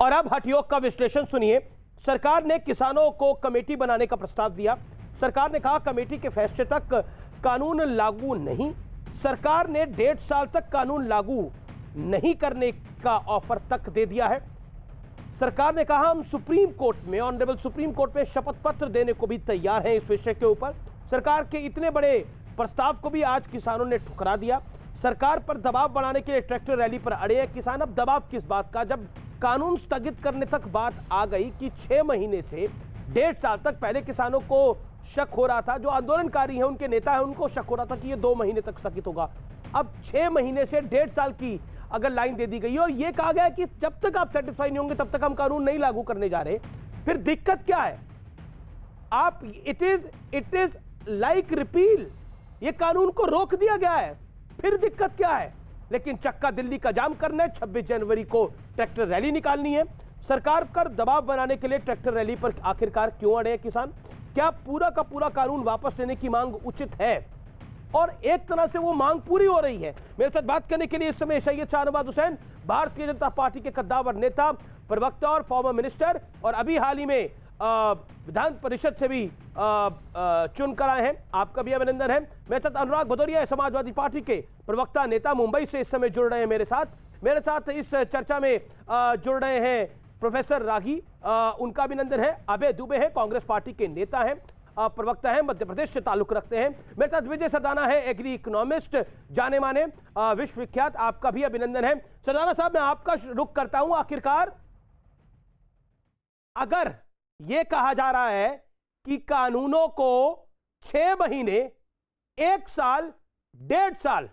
और अब हठयोग का विश्लेषण सुनिए। सरकार ने किसानों को कमेटी बनाने का प्रस्ताव दिया। सरकार ने कहा कमेटी के फैसले तक कानून लागू नहीं। सरकार ने 1.5 साल तक कानून लागू नहीं करने का ऑफर तक दे दिया है। सरकार ने कहा हम सुप्रीम कोर्ट में, ऑनरेबल सुप्रीम कोर्ट में शपथ पत्र देने को भी तैयार हैं इस विषय के ऊपर। सरकार के इतने बड़े प्रस्ताव को भी आज किसानों ने ठुकरा दिया। सरकार पर दबाव बनाने के लिए ट्रैक्टर रैली पर अड़े हैं किसान। अब दबाव किस बात का, जब कानून स्थगित करने तक बात आ गई कि 6 महीने से 1.5 साल तक, पहले किसानों को शक हो रहा था, जो आंदोलनकारी हैं उनके नेता हैं उनको शक हो रहा था कि ये 2 महीने तक स्थगित होगा। अब 6 महीने से 1.5 साल की अगर लाइन दे दी गई और ये कहा गया कि जब तक आप सेटिस्फाई नहीं होंगे तब तक हम कानून नहीं लागू करने जा रहे, फिर दिक्कत क्या है? आप इट इज लाइक रिपील, ये कानून को रोक दिया गया है, फिर दिक्कत क्या है? लेकिन चक्का दिल्ली का जाम करना है। 26 जनवरी को ट्रैक्टर रैली निकालनी है। सरकार पर दबाव बनाने के लिए ट्रैक्टर रैली पर आखिरकार क्यों अड़े हैं किसान? क्या पूरा का पूरा कानून वापस लेने की मांग उचित है? और एक तरह से वो मांग पूरी हो रही है। मेरे साथ बात करने के लिए इस समय सैयद शाहनवाज हुसैन, भारतीय जनता पार्टी के कद्दावर नेता, प्रवक्ता और फॉर्मर मिनिस्टर, और अभी हाल ही में विधान परिषद से भी चुनकर आए हैं। आपका भी अभिनंदन है। मेरे साथ अनुराग भदौरिया, समाजवादी पार्टी के प्रवक्ता नेता, मुंबई से इस समय जुड़ रहे हैं मेरे साथ इस चर्चा में जुड़ रहे हैं प्रोफेसर रागी, उनका अभिनंदन है। अभय दुबे हैं, कांग्रेस पार्टी के नेता हैं, प्रवक्ता हैं, मध्य प्रदेश से ताल्लुक रखते हैं। मेरे साथ विजय सरदाना है, एग्री इकोनॉमिस्ट, जाने माने विश्वविख्यात, आपका भी अभिनंदन है। सरदाना साहब, मैं आपका रुख करता हूं। आखिरकार अगर यह कहा जा रहा है कि कानूनों को 6 महीने, 1 साल, 1.5 साल,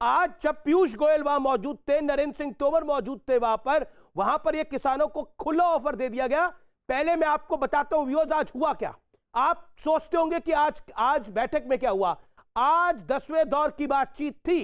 आज जब पीयूष गोयल वहां मौजूद थे, नरेंद्र सिंह तोमर मौजूद थे वहां पर यह किसानों को खुला ऑफर दे दिया गया। पहले मैं आपको बताता हूं व्यूअर्स आज हुआ क्या। आप सोचते होंगे कि आज बैठक में क्या हुआ। आज 10वें दौर की बातचीत थी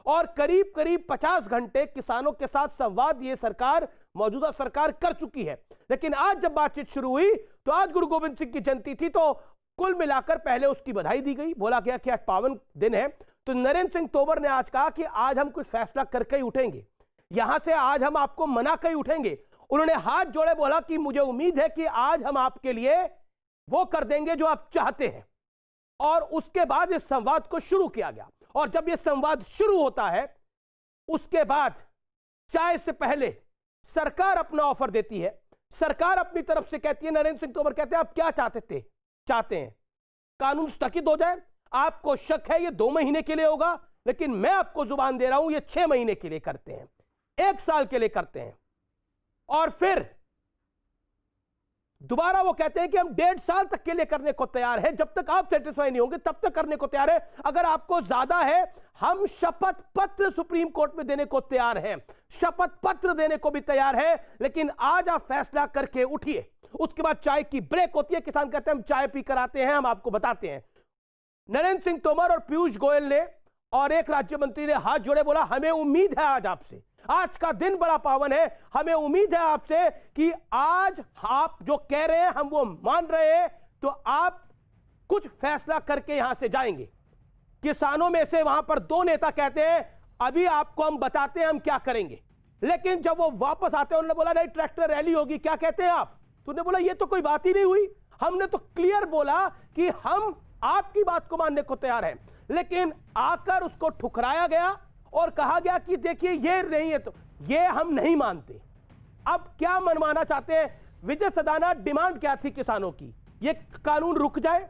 और करीब 50 घंटे किसानों के साथ संवाद ये सरकार, मौजूदा सरकार कर चुकी है। लेकिन आज जब बातचीत शुरू हुई तो आज गुरु गोविंद सिंह की जयंती थी, तो कुल मिलाकर पहले उसकी बधाई दी गई, बोला गया कि आज पावन दिन है। तो नरेंद्र सिंह तोमर ने आज कहा कि आज हम कुछ फैसला करके ही उठेंगे, यहां से आज हम आपको मना कर ही उठेंगे। उन्होंने हाथ जोड़े, बोला कि मुझे उम्मीद है कि आज हम आपके लिए वो कर देंगे जो आप चाहते हैं। और उसके बाद इस संवाद को शुरू किया गया। और जब यह संवाद शुरू होता है उसके बाद चाय से पहले सरकार अपना ऑफर देती है। सरकार अपनी तरफ से कहती है, नरेंद्र सिंह तोमर कहते हैं आप क्या चाहते हैं कानून स्थगित हो जाए। आपको शक है ये 2 महीने के लिए होगा, लेकिन मैं आपको जुबान दे रहा हूं ये 6 महीने के लिए करते हैं, 1 साल के लिए करते हैं। और फिर दोबारा वो कहते हैं कि हम 1.5 साल तक के लिए करने को तैयार हैं, जब तक आप सेटिस्फाई नहीं होंगे तब तक करने को तैयार है। अगर आपको ज्यादा है, हम शपथ पत्र सुप्रीम कोर्ट में देने को तैयार हैं, शपथ पत्र देने को भी तैयार है। लेकिन आज आप फैसला करके उठिए। उसके बाद चाय की ब्रेक होती है। किसान कहते हैं हम चाय पी कर आते हैं, हम आपको बताते हैं। नरेंद्र सिंह तोमर और पीयूष गोयल ने और एक राज्य मंत्री ने हाथ जोड़े, बोला हमें उम्मीद है आज आपसे, आज का दिन बड़ा पावन है, हमें उम्मीद है आपसे कि आज आप जो कह रहे हैं हम वो मान रहे हैं, तो आप कुछ फैसला करके यहां से जाएंगे। किसानों में से वहां पर 2 नेता कहते हैं अभी आपको हम बताते हैं हम क्या करेंगे। लेकिन जब वो वापस आते हैं उन्होंने बोला नहीं ट्रैक्टर रैली होगी, क्या कहते हैं आप? तो उन्होंने बोला ये तो कोई बात ही नहीं हुई, हमने तो क्लियर बोला कि हम आपकी बात को मानने को तैयार हैं। लेकिन आकर उसको ठुकराया गया और कहा गया कि देखिए ये नहीं है, तो ये हम नहीं मानते। अब क्या मनवाना चाहते हैं विजय सदाना? डिमांड क्या थी किसानों की? ये कानून रुक जाए।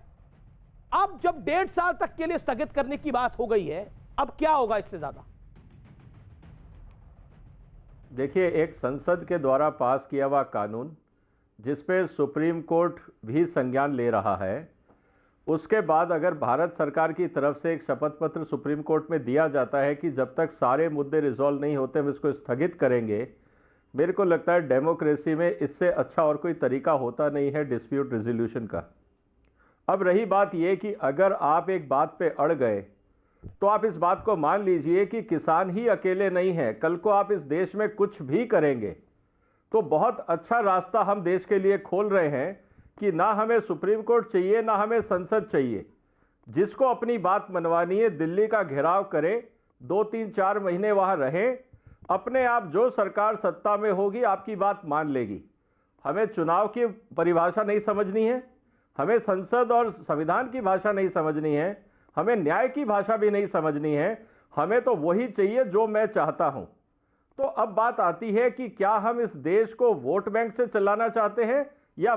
अब जब 1.5 साल तक के लिए स्थगित करने की बात हो गई है, अब क्या होगा इससे ज्यादा? देखिए, एक संसद के द्वारा पास किया हुआ कानून जिस पे सुप्रीम कोर्ट भी संज्ञान ले रहा है, उसके बाद अगर भारत सरकार की तरफ से एक शपथ पत्र सुप्रीम कोर्ट में दिया जाता है कि जब तक सारे मुद्दे रिजॉल्व नहीं होते हम इसको स्थगित करेंगे, मेरे को लगता है डेमोक्रेसी में इससे अच्छा और कोई तरीका होता नहीं है डिस्प्यूट रिजोल्यूशन का। अब रही बात यह कि अगर आप एक बात पे अड़ गए तो आप इस बात को मान लीजिए कि किसान ही अकेले नहीं हैं। कल को आप इस देश में कुछ भी करेंगे तो बहुत अच्छा रास्ता हम देश के लिए खोल रहे हैं कि ना हमें सुप्रीम कोर्ट चाहिए, ना हमें संसद चाहिए। जिसको अपनी बात मनवानी है दिल्ली का घेराव करे, 2, 3, 4 महीने वहां रहें, अपने आप जो सरकार सत्ता में होगी आपकी बात मान लेगी। हमें चुनाव की परिभाषा नहीं समझनी है, हमें संसद और संविधान की भाषा नहीं समझनी है, हमें न्याय की भाषा भी नहीं समझनी है, हमें तो वही चाहिए जो मैं चाहता हूं। तो अब बात आती है कि क्या हम इस देश को वोट बैंक से चलाना चाहते हैं